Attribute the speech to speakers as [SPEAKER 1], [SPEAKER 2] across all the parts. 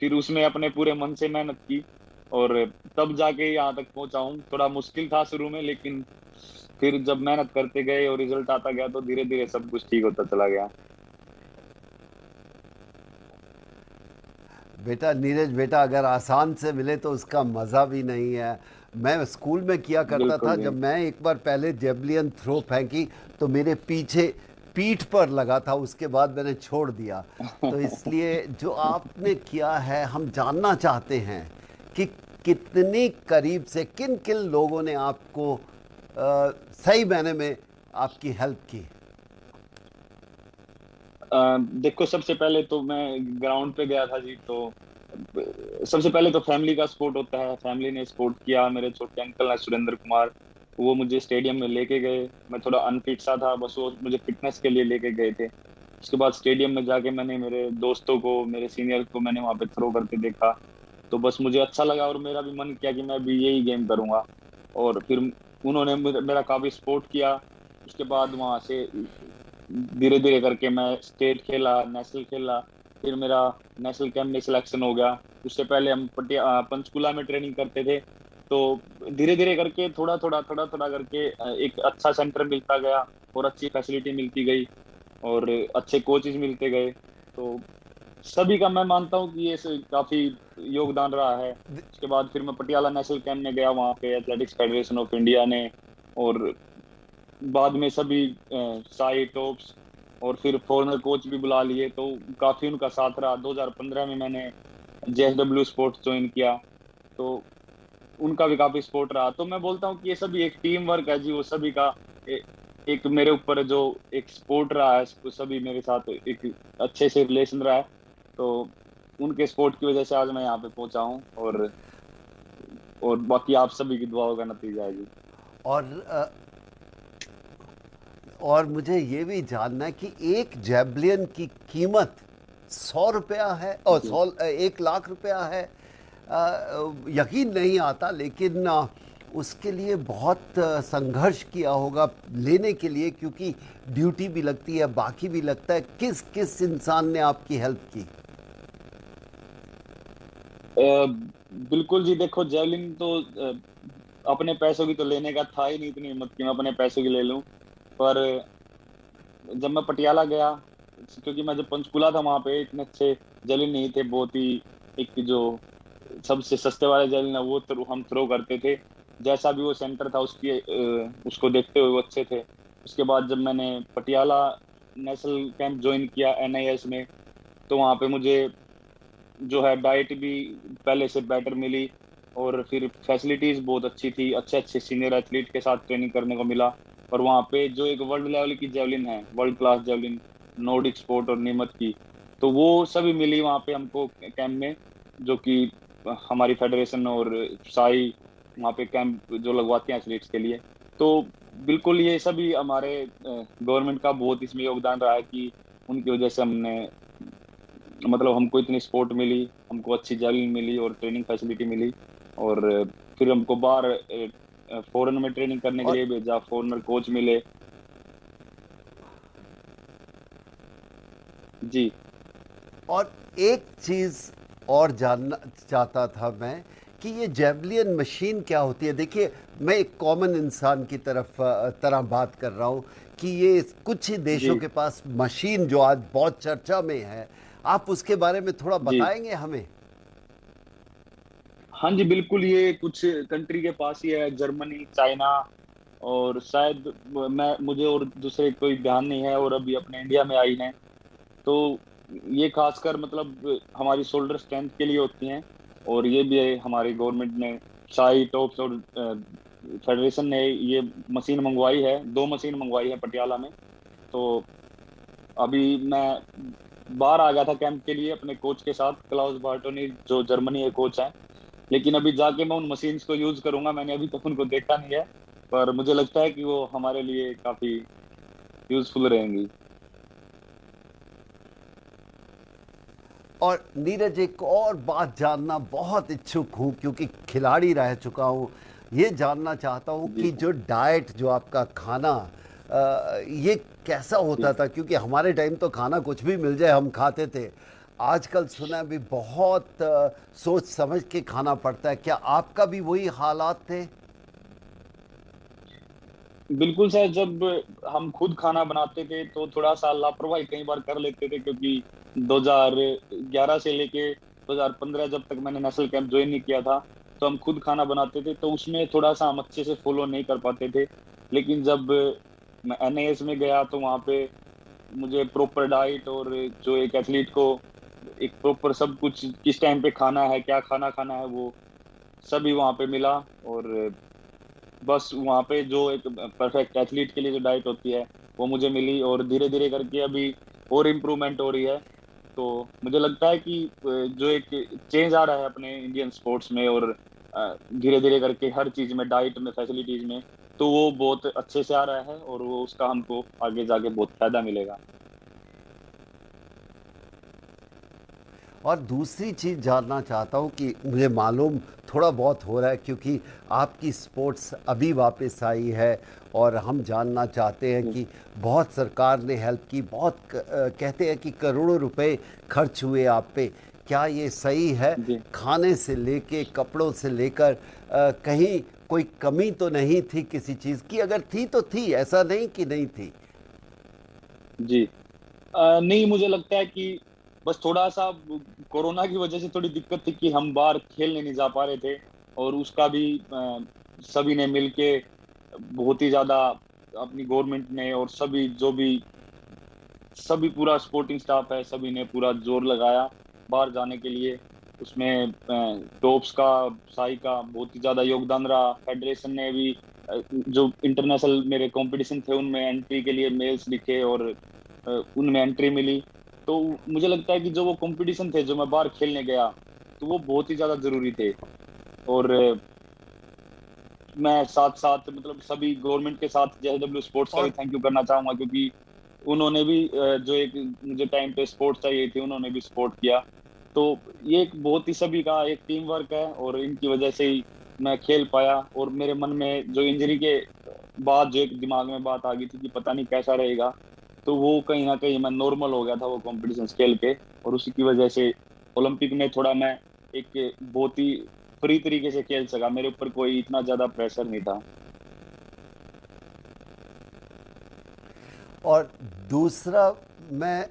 [SPEAKER 1] फिर उसमें अपने पूरे मन से मेहनत की, और तब जाके यहाँ तक पहुंचा हूँ। थोड़ा मुश्किल था शुरू में, लेकिन फिर जब मेहनत करते गए और रिजल्ट आता गया तो धीरे धीरे सब कुछ ठीक होता चला गया।
[SPEAKER 2] बेटा नीरज बेटा, अगर आसान से मिले तो उसका मज़ा भी नहीं है। मैं स्कूल में किया करता था,
[SPEAKER 1] बिल्कुल जी।
[SPEAKER 2] जब मैं एक बार पहले जेवलियन थ्रो फेंकी तो मेरे पीछे पीठ पर लगा था, उसके बाद मैंने छोड़ दिया। तो इसलिए जो आपने किया है, हम जानना चाहते हैं कि कितनी करीब से किन किन लोगों ने आपको सही मायने में आपकी हेल्प की।
[SPEAKER 1] देखो, सबसे पहले तो मैं ग्राउंड पे गया था जी, तो सबसे पहले तो फैमिली का सपोर्ट होता है। फैमिली ने सपोर्ट किया। मेरे छोटे अंकल हैं सुरेंद्र कुमार, वो मुझे स्टेडियम में लेके गए। मैं थोड़ा अनफिट सा था, बस वो मुझे फिटनेस के लिए लेके गए थे। उसके बाद स्टेडियम में जाके मैंने मेरे दोस्तों को, मेरे सीनियर को मैंने वहां पे थ्रो करते देखा। तो बस मुझे अच्छा लगा और मेरा भी मन किया कि मैं भी यही गेम करूंगा। और फिर उन्होंने मेरा काफी सपोर्ट किया। उसके बाद वहां से धीरे धीरे करके मैं स्टेट खेला, नेशनल खेला। फिर मेरा नेशनल कैंप में सिलेक्शन हो गया। उससे पहले हम पंचकुला में ट्रेनिंग करते थे। तो धीरे धीरे करके थोड़ा थोड़ा करके एक अच्छा सेंटर मिलता गया, और अच्छी फैसिलिटी मिलती गई, और अच्छे कोचेज मिलते गए। तो सभी का मैं मानता हूँ कि ये काफी योगदान रहा है। उसके बाद फिर मैं पटियाला नेशनल कैंप में गया, वहां पे एथलेटिक्स फेडरेशन ऑफ इंडिया ने, और बाद में सभी साई टॉप्स और फिर फॉरेनर कोच भी बुला लिए, तो काफी उनका साथ रहा। 2015 में मैंने जेएसडब्ल्यू स्पोर्ट्स ज्वाइन किया, तो उनका भी काफी सपोर्ट रहा। तो मैं बोलता हूँ कि ये सभी एक टीम वर्क है जी, वो सभी का एक मेरे ऊपर जो एक सपोर्ट रहा है, वो सभी मेरे साथ एक अच्छे से रिलेशन रहा है। तो उनके सपोर्ट की वजह से आज मैं यहाँ पे पहुंचा हूँ, और बाकी आप सभी की दुआओं का नतीजा है जी।
[SPEAKER 2] और और मुझे ये भी जानना है कि एक जैवलिन की कीमत 100 रुपया है और
[SPEAKER 1] जी।
[SPEAKER 2] 1 लाख रुपया है। यकीन नहीं आता, लेकिन उसके लिए बहुत संघर्ष किया होगा लेने के लिए, क्योंकि ड्यूटी भी लगती है, बाकी भी लगता है। किस किस इंसान ने आपकी हेल्प की।
[SPEAKER 1] अ, बिल्कुल जी। देखो, जेवलिन तो अपने पैसों की तो लेने का था ही नहीं, इतनी हिम्मत कि मैं अपने पैसों की ले लूं। पर जब मैं पटियाला गया, क्योंकि मैं जब पंचकुला था वहां पे इतने अच्छे जेवलिन नहीं थे। बहुत ही एक जो सबसे सस्ते वाले जेवलिन है वो हम थ्रो करते थे। जैसा भी वो सेंटर था, उसको देखते हुए वो अच्छे थे। उसके बाद जब मैंने पटियाला नेशनल कैंप ज्वाइन किया एनआईएस में, तो वहां पे मुझे जो है डाइट भी पहले से बेटर मिली, और फिर फैसिलिटीज बहुत अच्छी थी। अच्छे अच्छे सीनियर एथलीट के साथ ट्रेनिंग करने को मिला। और वहाँ पे जो एक वर्ल्ड लेवल की जेवलिन है, world class javelin, Nordic sport और नीमच की, तो वो सभी मिली वहाँ पे हमको कैंप में, जो कि हमारी फेडरेशन और साई वहाँ पे कैंप जो लगवाते हैं एथलीट्स के लिए। तो बिल्कुल ये सभी हमारे गवर्नमेंट का बहुत इसमें योगदान रहा है कि उनकी वजह से हमने, मतलब हमको इतनी सपोर्ट मिली, हमको अच्छी जैवलिन मिली और ट्रेनिंग फैसिलिटी मिली। और फिर हमको बाहर फॉरेन में ट्रेनिंग करने के
[SPEAKER 2] और
[SPEAKER 1] लिए भेजा, फॉरेनर कोच मिले। जी।
[SPEAKER 2] और एक चीज़ और जानना चाहता था मैं कि ये जेवलियन मशीन क्या होती है। देखिए, मैं एक कॉमन इंसान की तरह बात कर रहा हूँ कि ये कुछ ही देशों
[SPEAKER 1] जी।
[SPEAKER 2] के पास मशीन जो आज बहुत चर्चा में है, आप उसके बारे में थोड़ा
[SPEAKER 1] जी।
[SPEAKER 2] बताएंगे हमें।
[SPEAKER 1] हाँ जी, बिल्कुल। ये कुछ कंट्री के पास ही है, जर्मनी, चाइना, और शायद मुझे और दूसरे कोई ध्यान नहीं है, और अभी अपने इंडिया में आई है। तो ये खासकर मतलब हमारी शोल्डर स्ट्रेंथ के लिए होती हैं। और ये भी है, हमारी गवर्नमेंट ने, साई टॉप्स और फेडरेशन ने ये मशीन मंगवाई है। 2 मशीन मंगवाई है पटियाला में। तो अभी मैं बाहर आ गया था कैंप के लिए अपने कोच के साथ, क्लाउस बार्टोनी जो जर्मनी के कोच हैं। लेकिन अभी जाके मैं उन मशीन्स को यूज करूंगा। मैंने अभी तक उनको देखा नहीं है, पर मुझे लगता है कि वो हमारे लिए काफी यूजफुल रहेंगी।
[SPEAKER 2] और नीरज, एक और बात जानना बहुत इच्छुक हूँ, क्योंकि खिलाड़ी रह चुका हूँ। ये जानना चाहता हूँ
[SPEAKER 1] जी।
[SPEAKER 2] कि जो डाइट, जो आपका खाना, ये कैसा होता
[SPEAKER 1] जी।
[SPEAKER 2] था, क्योंकि हमारे टाइम तो खाना कुछ भी मिल जाए हम खाते थे। आजकल सुना भी बहुत सोच समझ के खाना पड़ता है। क्या आपका भी वही हालात थे?
[SPEAKER 1] बिल्कुल सर, जब हम खुद खाना बनाते थे तो थोड़ा सा लापरवाही कई बार कर लेते थे, क्योंकि 2011 से लेके 2015 जब तक मैंने नेशनल कैंप ज्वाइन नहीं किया था, तो हम खुद खाना बनाते थे, तो उसमें थोड़ा सा हम अच्छे से फॉलो नहीं कर पाते थे। लेकिन जब मैं एनएएस में गया तो वहाँ पे मुझे प्रॉपर डाइट, और जो एक एथलीट को एक प्रॉपर सब कुछ किस टाइम पे खाना है, क्या खाना खाना है, वो सभी वहाँ पे मिला। और बस वहाँ पे जो एक परफेक्ट एथलीट के लिए जो डाइट होती है वो मुझे मिली, और धीरे धीरे करके अभी और इम्प्रूवमेंट हो रही है। तो मुझे लगता है कि जो एक चेंज आ रहा है अपने इंडियन स्पोर्ट्स में, और धीरे धीरे करके हर चीज में, डाइट में, फैसिलिटीज में, तो वो बहुत अच्छे से आ रहा है, और वो उसका हमको आगे जाके बहुत फायदा मिलेगा।
[SPEAKER 2] और दूसरी चीज़ जानना चाहता हूँ कि मुझे मालूम थोड़ा बहुत हो रहा है, क्योंकि आपकी स्पोर्ट्स अभी वापस आई है, और हम जानना चाहते हैं
[SPEAKER 1] जी।
[SPEAKER 2] कि बहुत सरकार ने हेल्प की, बहुत कहते हैं कि करोड़ों रुपए खर्च हुए आप पे। क्या ये सही है?
[SPEAKER 1] जी।
[SPEAKER 2] खाने से लेके कपड़ों से लेकर कहीं कोई कमी तो नहीं थी किसी चीज़ की? अगर थी तो थी, ऐसा नहीं कि नहीं थी।
[SPEAKER 1] जी। नहीं, मुझे लगता है कि बस थोड़ा सा कोरोना की वजह से थोड़ी दिक्कत थी कि हम बाहर खेलने नहीं जा पा रहे थे, और उसका भी सभी ने मिलके बहुत ही ज्यादा, अपनी गवर्नमेंट ने और सभी जो भी, सभी पूरा सपोर्टिंग स्टाफ है, सभी ने पूरा जोर लगाया बाहर जाने के लिए। उसमें टॉप्स का, साई का बहुत ही ज्यादा योगदान रहा। फेडरेशन ने भी जो इंटरनेशनल मेरे कंपटीशन थे उनमें एंट्री के लिए मेल्स लिखे, और उनमें एंट्री मिली। तो मुझे लगता है कि जो वो कंपटीशन थे जो मैं बाहर खेलने गया, तो वो बहुत ही ज्यादा जरूरी थे। और मैं साथ साथ मतलब सभी गवर्नमेंट के साथ जेएसडब्ल्यू स्पोर्ट्स का भी
[SPEAKER 2] और
[SPEAKER 1] थैंक यू करना चाहूंगा, क्योंकि उन्होंने भी जो एक मुझे टाइम पे सपोर्ट चाहिए थी, उन्होंने भी सपोर्ट किया। तो ये एक बहुत ही सभी का एक टीम वर्क है, और इनकी वजह से ही मैं खेल पाया। और मेरे मन में जो इंजरी के बाद जो एक दिमाग में बात आ गई थी कि पता नहीं कैसा रहेगा, तो वो कहीं ना कहीं मैं नॉर्मल हो गया था वो कंपटीशन खेल के, और उसी की वजह से ओलंपिक में थोड़ा मैं एक बहुत ही फ्री तरीके से खेल सका, मेरे ऊपर कोई इतना ज्यादा प्रेशर नहीं था।
[SPEAKER 2] और दूसरा, मैं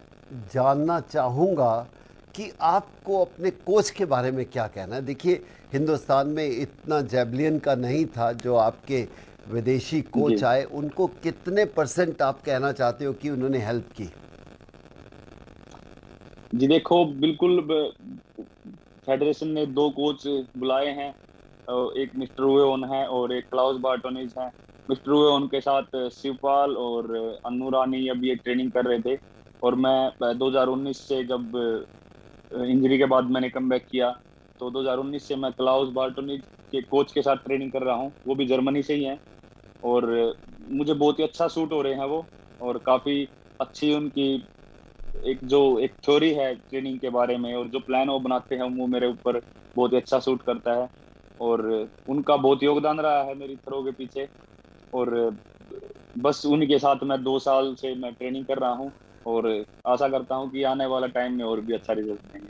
[SPEAKER 2] जानना चाहूँगा कि आपको अपने कोच के बारे में क्या कहना है? देखिए, हिंदुस्तान में इतना जैवलिन का नहीं था। जो आपके विदेशी
[SPEAKER 1] जी।
[SPEAKER 2] कोच आए, उनको कितने परसेंट आप कहना चाहते हो कि उन्होंने हेल्प की?
[SPEAKER 1] जी देखो, बिल्कुल फेडरेशन ने दो कोच बुलाए हैं। एक मिस्टर वेओन है और एक क्लाउस बार्टोनिज है। मिस्टर वेओन के साथ शिवपाल और अन्नू रानी अभी एक ट्रेनिंग कर रहे थे। और मैं 2019 से, जब इंजरी के बाद मैंने कमबैक किया, तो 2019 से मैं क्लाउस बार्टोनिज के कोच के साथ ट्रेनिंग कर रहा हूँ। वो भी जर्मनी से ही हैं, और मुझे बहुत ही अच्छा सूट हो रहे हैं वो। और काफी अच्छी उनकी एक थ्योरी है ट्रेनिंग के बारे में, और जो प्लान वो बनाते हैं वो मेरे ऊपर बहुत ही अच्छा सूट करता है। और उनका बहुत योगदान रहा है मेरी थ्रो के पीछे। और बस उन्हीं के साथ मैं 2 साल से मैं ट्रेनिंग कर रहा हूँ, और आशा करता हूँ कि आने वाला टाइम में और भी अच्छा रिजल्ट देंगे।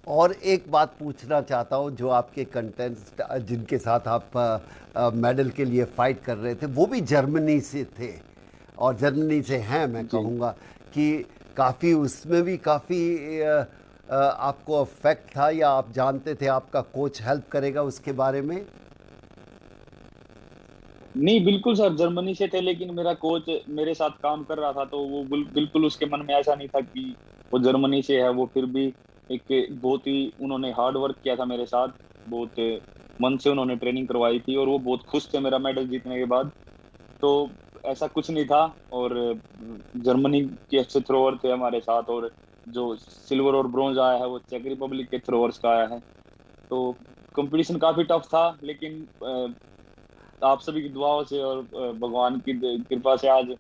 [SPEAKER 2] और एक बात पूछना चाहता हूँ, जो आपके कंटेस्ट जिनके साथ आप मेडल के लिए फाइट कर रहे थे, वो भी जर्मनी से थे, और जर्मनी से हैं। मैं
[SPEAKER 1] जी।
[SPEAKER 2] कहूँगा कि काफ़ी उसमें भी काफ़ी आपको अफेक्ट था, या आप जानते थे आपका कोच हेल्प करेगा उसके बारे में?
[SPEAKER 1] नहीं, बिल्कुल सर, जर्मनी से थे, लेकिन मेरा कोच मेरे साथ काम कर रहा था, तो वो बिल्कुल उसके मन में ऐसा नहीं था कि वो जर्मनी से है। वो फिर भी एक बहुत ही उन्होंने हार्ड वर्क किया था मेरे साथ, बहुत मन से उन्होंने ट्रेनिंग करवाई थी, और वो बहुत खुश थे मेरा मेडल जीतने के बाद। तो ऐसा कुछ नहीं था। और जर्मनी के अच्छे थ्रोअर थे हमारे साथ, और जो सिल्वर और ब्रॉन्ज आया है वो चेक रिपब्लिक के थ्रोअर्स का आया है। तो कंपटीशन काफी टफ था, लेकिन आप सभी की दुआओं से और भगवान की कृपा से आज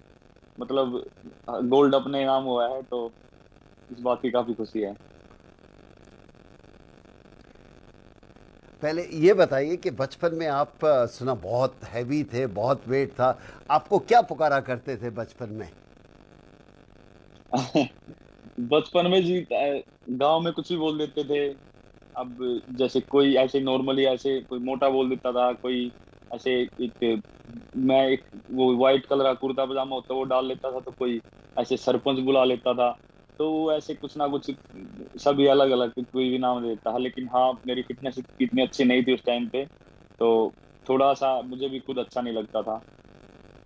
[SPEAKER 1] मतलब गोल्ड अपने नाम हुआ है, तो इस बात की काफी खुशी है।
[SPEAKER 2] पहले ये बताइए कि बचपन में आप सुना बहुत हैवी थे, बहुत वेट था। आपको क्या पुकारा करते थे बचपन में?
[SPEAKER 1] बचपन में जी गांव में कुछ भी बोल देते थे। अब जैसे कोई ऐसे नॉर्मली ऐसे कोई मोटा बोल देता था, कोई ऐसे एक मैं एक वो व्हाइट कलर का कुर्ता पजामा होता है वो डाल लेता था, तो कोई ऐसे सरपंच बुला लेता था। तो वो ऐसे कुछ ना कुछ सभी अलग अलग कोई भी नाम देता है। लेकिन हाँ, मेरी फिटनेस इतनी अच्छी नहीं थी उस टाइम पे, तो थोड़ा सा मुझे भी खुद अच्छा नहीं लगता था।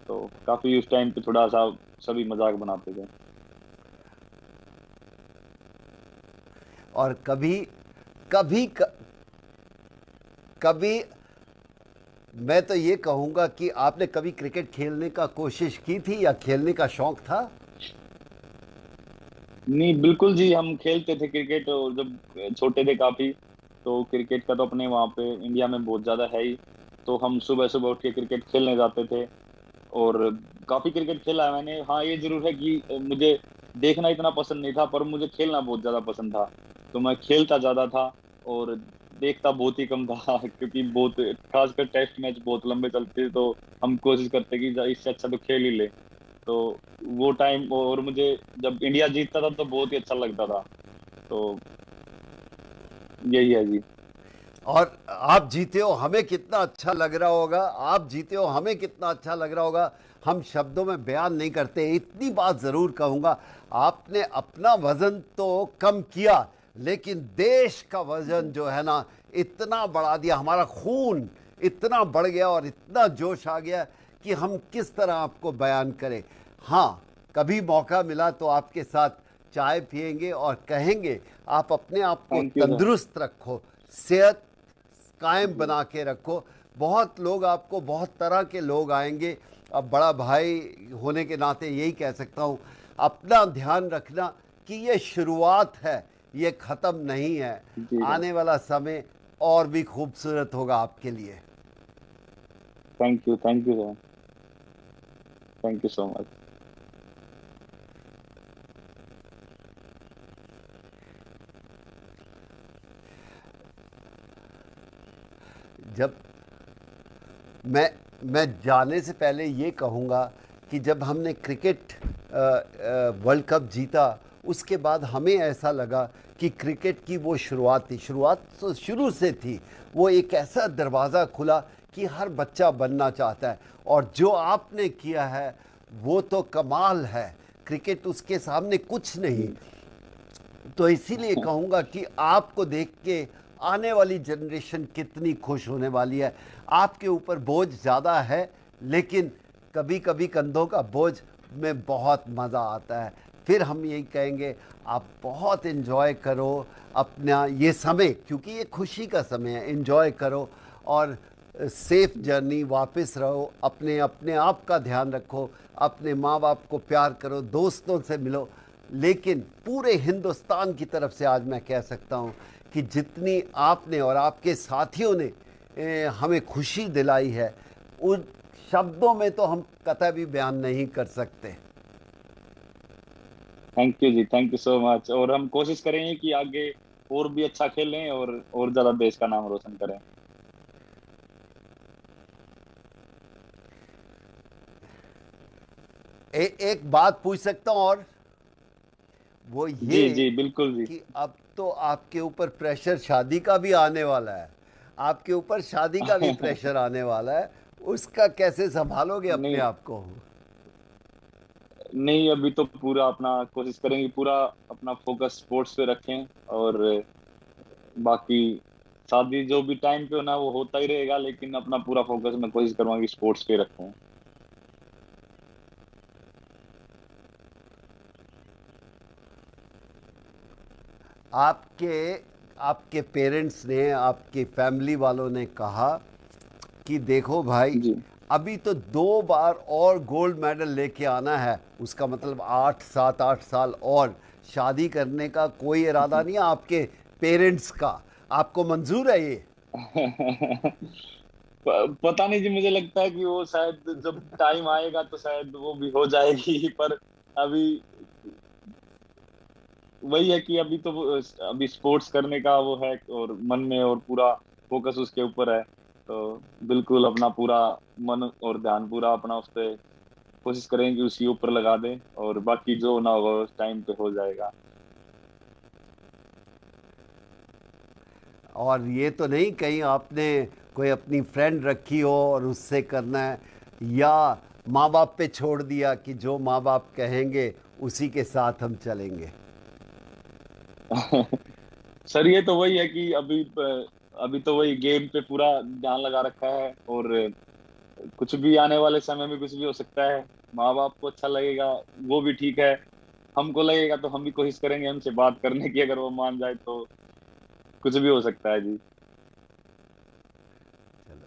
[SPEAKER 1] तो काफी उस टाइम पे थोड़ा सा सभी मजाक बनाते थे।
[SPEAKER 2] और कभी कभी कभी मैं तो ये कहूँगा कि आपने कभी क्रिकेट खेलने का कोशिश की थी या खेलने का शौक था?
[SPEAKER 1] नहीं, बिल्कुल जी, हम खेलते थे क्रिकेट, और जब छोटे थे काफी, तो क्रिकेट का तो अपने वहाँ पे इंडिया में बहुत ज्यादा है ही। तो हम सुबह सुबह उठ के क्रिकेट खेलने जाते थे, और काफी क्रिकेट खेला है मैंने। हाँ, ये जरूर है कि मुझे देखना इतना पसंद नहीं था, पर मुझे खेलना बहुत ज्यादा पसंद था। तो मैं खेलता ज्यादा था और देखता बहुत ही कम था क्योंकि बहुत, खासकर टेस्ट मैच बहुत लंबे चलते थे, तो हम कोशिश करते कि इससे अच्छा तो खेल ही ले। तो वो टाइम, और मुझे जब इंडिया जीतता था तो बहुत ही अच्छा लगता था। तो यही है जी।
[SPEAKER 2] और आप जीते हो, हमें कितना अच्छा लग रहा होगा। आप जीते हो, हमें कितना अच्छा लग रहा होगा। हम शब्दों में बयान नहीं करते। इतनी बात ज़रूर कहूँगा, आपने अपना वज़न तो कम किया, लेकिन देश का वज़न जो है ना, इतना बढ़ा दिया। हमारा खून इतना बढ़ गया और इतना जोश आ गया कि हम किस तरह आपको बयान करें। हाँ, कभी मौका मिला तो आपके साथ चाय पिएंगे और कहेंगे आप अपने आप को
[SPEAKER 1] थैंक यू सर।
[SPEAKER 2] तंदुरुस्त रखो, सेहत कायम बना के रखो। बहुत लोग आपको, बहुत तरह के लोग आएंगे। अब बड़ा भाई होने के नाते यही कह सकता हूँ, अपना ध्यान रखना कि ये शुरुआत है, ये ख़त्म नहीं है।
[SPEAKER 1] जी सर।
[SPEAKER 2] आने वाला समय और भी खूबसूरत होगा आपके लिए।
[SPEAKER 1] Thank you, thank you sir. Thank you so much.
[SPEAKER 2] जब मैं मैं जाने से पहले ये कहूँगा कि जब हमने क्रिकेट वर्ल्ड कप जीता, उसके बाद हमें ऐसा लगा कि क्रिकेट की वो शुरुआत थी, शुरुआत तो शुरू से थी। वो एक ऐसा दरवाज़ा खुला कि हर बच्चा बनना चाहता है, और जो आपने किया है वो तो कमाल है। क्रिकेट उसके सामने कुछ नहीं।
[SPEAKER 1] जी।
[SPEAKER 2] तो इसीलिए कहूँगा कि आपको देख के आने वाली जनरेशन कितनी खुश होने वाली है। आपके ऊपर बोझ ज़्यादा है, लेकिन कभी कभी कंधों का बोझ में बहुत मज़ा आता है। फिर हम यही कहेंगे, आप बहुत इन्जॉय करो अपना ये समय, क्योंकि ये खुशी का समय है। इन्जॉय करो और सेफ जर्नी वापस रहो। अपने अपने आप का ध्यान रखो, अपने माँ बाप को प्यार करो, दोस्तों से मिलो। लेकिन पूरे हिंदुस्तान की तरफ से आज मैं कह सकता हूँ कि जितनी आपने और आपके साथियों ने हमें खुशी दिलाई है, उन शब्दों में तो हम कतई भी बयान नहीं कर सकते।
[SPEAKER 1] थैंक यू जी, थैंक यू सो मच। और हम कोशिश करेंगे कि आगे और भी अच्छा खेलें और ज्यादा देश का नाम रोशन करें।
[SPEAKER 2] एक बात पूछ सकता हूँ, और वो
[SPEAKER 1] जी
[SPEAKER 2] ये
[SPEAKER 1] जी, बिल्कुल जी।
[SPEAKER 2] कि अब तो आपके ऊपर प्रेशर शादी का भी आने वाला है। आपके ऊपर शादी का भी प्रेशर आने वाला है। उसका कैसे संभालोगे अपने
[SPEAKER 1] नहीं
[SPEAKER 2] आप को?
[SPEAKER 1] नहीं, अभी तो पूरा अपना कोशिश करेंगे, पूरा अपना फोकस स्पोर्ट्स पे रखें। और बाकी शादी जो भी टाइम पे होना वो होता ही रहेगा, लेकिन अपना पूरा फोकस मैं कोशिश करूंगा कि स्पोर्ट्स पे रखूं।
[SPEAKER 2] आपके आपके पेरेंट्स ने, आपकी फैमिली वालों ने कहा कि देखो भाई,
[SPEAKER 1] जी।
[SPEAKER 2] अभी तो 2 बार और गोल्ड मेडल लेके आना है। उसका मतलब 8 7 8 साल और शादी करने का कोई इरादा नहीं है आपके पेरेंट्स का। आपको मंजूर है ये?
[SPEAKER 1] पता नहीं जी, मुझे लगता है कि वो शायद जब टाइम आएगा तो शायद वो भी हो जाएगी पर अभी वही है कि अभी तो अभी स्पोर्ट्स करने का वो है और मन में, और पूरा फोकस उसके ऊपर है। तो बिल्कुल अपना पूरा मन और ध्यान पूरा अपना उस पे कोशिश करेंगे कि उसी ऊपर लगा दें, और बाकी जो ना होगा उस टाइम पे हो जाएगा।
[SPEAKER 2] और ये तो नहीं कहीं आपने कोई अपनी फ्रेंड रखी हो और उससे करना है, या माँ बाप पे छोड़ दिया कि जो माँ बाप कहेंगे उसी के साथ हम चलेंगे?
[SPEAKER 1] सर ये तो वही है कि अभी तो वही गेम पे पूरा ध्यान लगा रखा है, और कुछ भी आने वाले समय में कुछ भी हो सकता है। माँ बाप को अच्छा लगेगा वो भी ठीक है, हमको लगेगा तो हम भी कोशिश करेंगे हमसे बात करने की, अगर वो मान जाए तो कुछ भी हो सकता है जी।
[SPEAKER 2] चलो,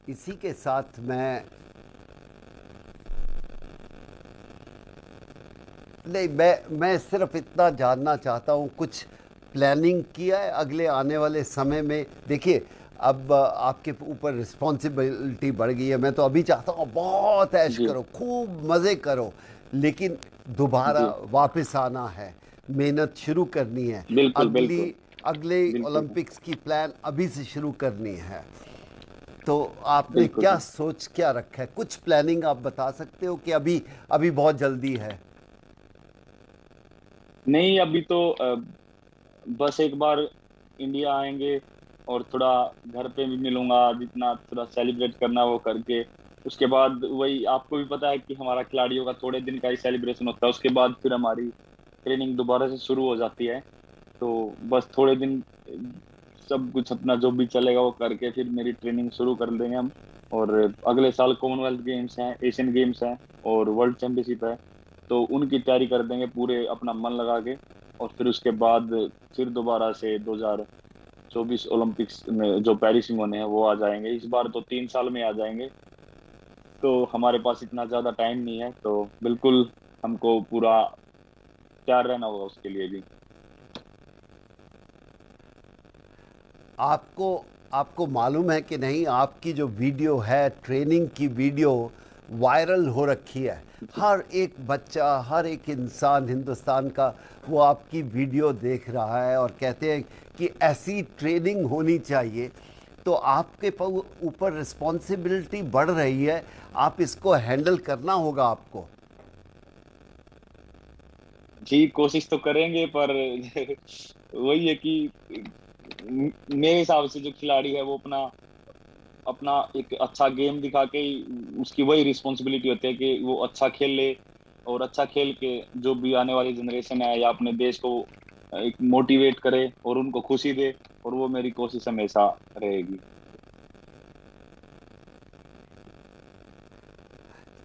[SPEAKER 2] इसी के साथ मैं, नहीं, मैं सिर्फ इतना जानना चाहता हूँ, कुछ प्लानिंग किया है अगले आने वाले समय में? देखिए, अब आपके ऊपर रिस्पॉन्सिबिलिटी बढ़ गई है। मैं तो अभी चाहता हूँ बहुत ऐश
[SPEAKER 1] जी
[SPEAKER 2] करो, खूब मज़े करो, लेकिन दोबारा
[SPEAKER 1] जी,
[SPEAKER 2] वापस आना है, मेहनत शुरू करनी है।
[SPEAKER 1] बिल्कुल
[SPEAKER 2] अगली
[SPEAKER 1] बिल्कुल
[SPEAKER 2] अगले
[SPEAKER 1] बिल्कुल सर,
[SPEAKER 2] ओलंपिक्स की प्लान अभी से शुरू करनी है। तो आपने
[SPEAKER 1] बिल्कुल
[SPEAKER 2] क्या
[SPEAKER 1] सर।
[SPEAKER 2] सोच क्या रखा है? कुछ प्लानिंग आप बता सकते हो कि अभी अभी बहुत जल्दी है?
[SPEAKER 1] नहीं अभी तो बस एक बार इंडिया आएंगे, और थोड़ा घर पे भी मिलूंगा, जितना थोड़ा सेलिब्रेट करना वो करके, उसके बाद वही आपको भी पता है कि हमारा खिलाड़ियों का थोड़े दिन का ही सेलिब्रेशन होता है, उसके बाद फिर हमारी ट्रेनिंग दोबारा से शुरू हो जाती है। तो बस थोड़े दिन सब कुछ अपना जो भी चलेगा वो करके फिर मेरी ट्रेनिंग शुरू कर देंगे हम। और अगले साल कॉमनवेल्थ गेम्स हैं, एशियन गेम्स हैं, और वर्ल्ड चैंपियनशिप है, तो उनकी तैयारी कर देंगे पूरे अपना मन लगा के। और फिर उसके बाद फिर दोबारा से 2024 ओलंपिक्स में जो पेरिस में होने हैं वो आ जाएंगे। इस बार तो 3 साल में आ जाएंगे, तो हमारे पास इतना ज्यादा टाइम नहीं है, तो बिल्कुल हमको पूरा तैयार रहना होगा उसके लिए भी।
[SPEAKER 2] आपको आपको मालूम है कि नहीं, आपकी जो वीडियो है, ट्रेनिंग की वीडियो, वायरल हो रखी है।
[SPEAKER 1] जी
[SPEAKER 2] हर एक बच्चा, हर एक इंसान हिंदुस्तान का वो आपकी वीडियो देख रहा है और कहते हैं कि ऐसी ट्रेनिंग होनी चाहिए। तो आपके ऊपर रिस्पॉन्सिबिलिटी बढ़ रही है, आप इसको हैंडल करना होगा आपको।
[SPEAKER 1] जी, कोशिश तो करेंगे, पर वही है कि मेरे हिसाब से जो खिलाड़ी है वो अपना अपना एक अच्छा गेम दिखा के ही उसकी वही रिस्पॉन्सिबिलिटी होती है कि वो अच्छा खेल ले, और अच्छा खेल के जो भी आने वाली जनरेशन है या अपने देश को एक मोटिवेट करे और उनको खुशी दे, और वो मेरी कोशिश हमेशा रहेगी।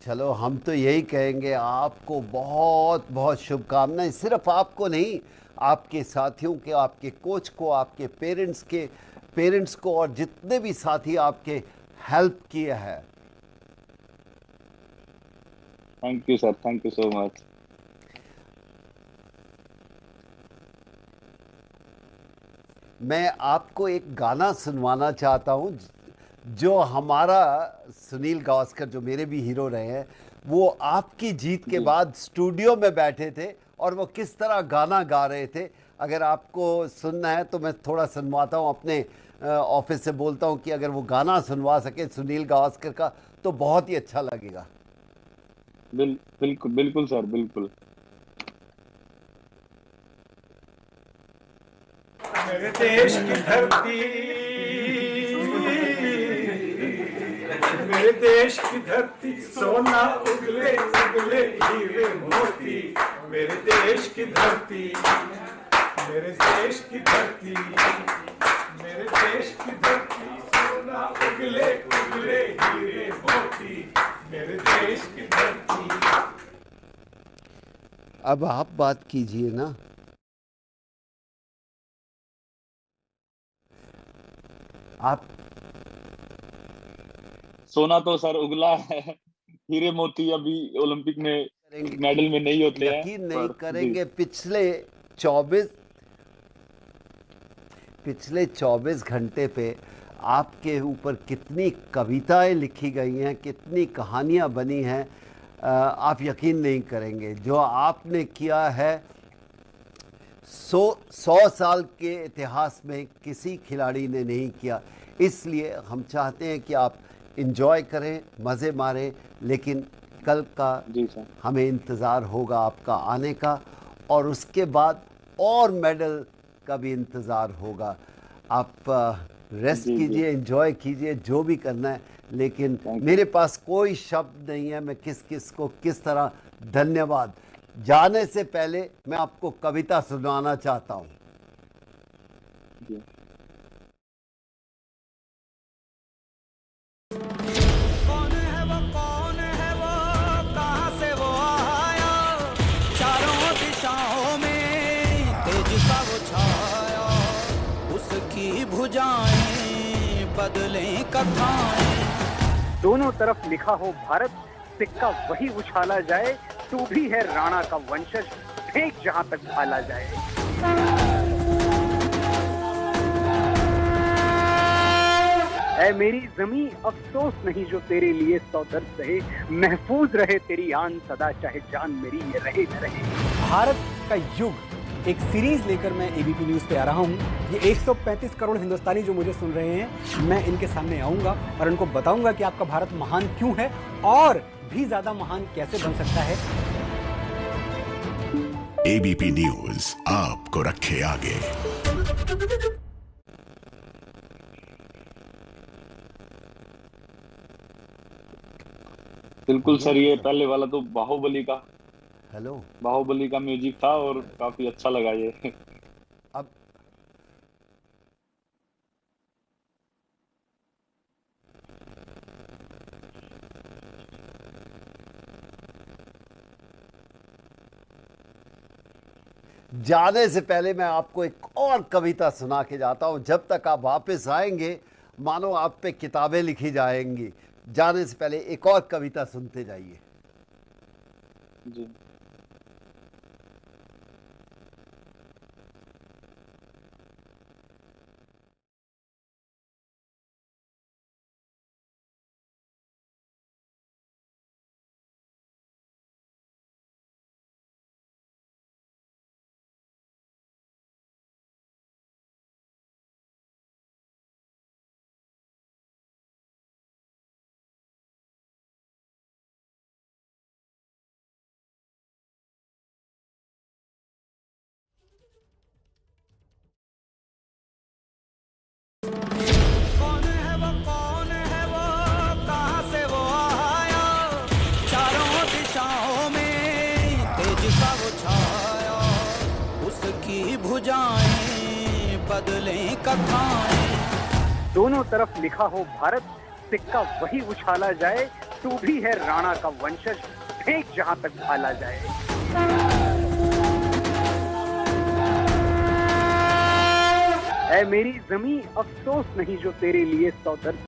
[SPEAKER 2] चलो, हम तो यही कहेंगे, आपको बहुत बहुत शुभकामनाएं। सिर्फ आपको नहीं, आपके साथियों के, आपके कोच को, आपके पेरेंट्स को, और जितने भी साथी आपके हेल्प किए हैं।
[SPEAKER 1] Thank you sir, thank you so much.
[SPEAKER 2] मैं आपको एक गाना सुनवाना चाहता हूँ, जो हमारा सुनील गावस्कर, जो मेरे भी हीरो रहे हैं, वो आपकी जीत के
[SPEAKER 1] जी
[SPEAKER 2] बाद स्टूडियो में बैठे थे और वो किस तरह गाना गा रहे थे। अगर आपको सुनना है तो मैं थोड़ा सुनवाता हूँ, अपने ऑफिस से बोलता हूँ कि अगर वो गाना सुनवा सके सुनील गावस्कर का तो बहुत ही अच्छा लगेगा।
[SPEAKER 1] बिल्कुल बिल्कुल सर, बिल्कुल।
[SPEAKER 3] मेरे देश की धरती, मेरे देश की धरती, सोना उगले उगले हीरे मोती। मेरे देश की धरती, मेरे देश की धरती, मेरे देश की धरती, सोना उगले उगले हीरे मोती। मेरे देश की धरती।
[SPEAKER 2] अब आप बात कीजिए ना। आप
[SPEAKER 1] सोना तो सर उगला है, हीरे मोती अभी ओलंपिक में
[SPEAKER 2] करेंगे,
[SPEAKER 1] मेडल में नहीं होते हैं,
[SPEAKER 2] यकीन नहीं
[SPEAKER 1] पर जी
[SPEAKER 2] करेंगे, चौबीस पिछले 24 घंटे पे आपके ऊपर कितनी कविताएं लिखी गई हैं, कितनी कहानियां बनी हैं। आप यकीन नहीं करेंगे, जो आपने किया है, 100 साल के इतिहास में किसी खिलाड़ी ने नहीं किया। इसलिए हम चाहते हैं कि आप एंजॉय करें, मज़े मारें, लेकिन कल का
[SPEAKER 1] जी सर।
[SPEAKER 2] हमें इंतज़ार होगा आपका आने का, और उसके बाद और मेडल का भी इंतज़ार होगा। आप रेस्ट
[SPEAKER 1] जी जी।
[SPEAKER 2] कीजिए, एंजॉय कीजिए, जो भी करना है, लेकिन
[SPEAKER 1] थैंक यू।
[SPEAKER 2] मेरे पास कोई शब्द नहीं है मैं किस किस को किस तरह धन्यवाद। जाने से पहले मैं आपको कविता सुनाना चाहता हूँ।
[SPEAKER 1] जी।
[SPEAKER 4] कौन है वो कहाँ से वो आया, चारों दिशाओं में तेज सा वो छाया, उसकी भुजाएं बदलें कथाएं।
[SPEAKER 5] दोनों तरफ लिखा हो भारत, सिक्का वही उछाला जाए, तू भी है राणा का वंशज, फेंक जहां तक भाला जाए। ऐ मेरी जमी अफसोस नहीं जो तेरे लिए सौ दर्द सहे, महफूज रहे तेरी आन सदा, चाहे जान मेरी ये रहे न रहे।
[SPEAKER 6] भारत का युग एक सीरीज लेकर मैं एबीपी न्यूज पे आ रहा हूँ। ये 135 करोड़ हिंदुस्तानी जो मुझे सुन रहे हैं, मैं इनके सामने आऊंगा और उनको बताऊंगा कि आपका भारत महान क्यों है और भी ज्यादा महान कैसे बन सकता है।
[SPEAKER 7] एबीपी न्यूज आपको रखे आगे।
[SPEAKER 1] बिल्कुल सर, ये पहले वाला तो
[SPEAKER 2] हेलो,
[SPEAKER 1] बाहुबली का म्यूजिक था और काफी अच्छा लगा ये।
[SPEAKER 2] अब जाने से पहले मैं आपको एक और कविता सुना के जाता हूं। जब तक आप वापस आएंगे मानो आप पे किताबें लिखी जाएंगी। जाने से पहले एक और कविता सुनते जाइए।
[SPEAKER 1] जी।
[SPEAKER 4] कौन है वो कहाँ से वो आया, चारों दिशाओं में तेज सा वो छाया, उसकी भुजाएं बदलें कथाएं।
[SPEAKER 5] दोनों तरफ लिखा हो भारत, सिक्का वही उछाला जाए, तू भी है राणा का वंशज, फेंक जहां तक भाला जाए। ऐ मेरी जमी अफसोस नहीं जो तेरे लिए सौ दर्द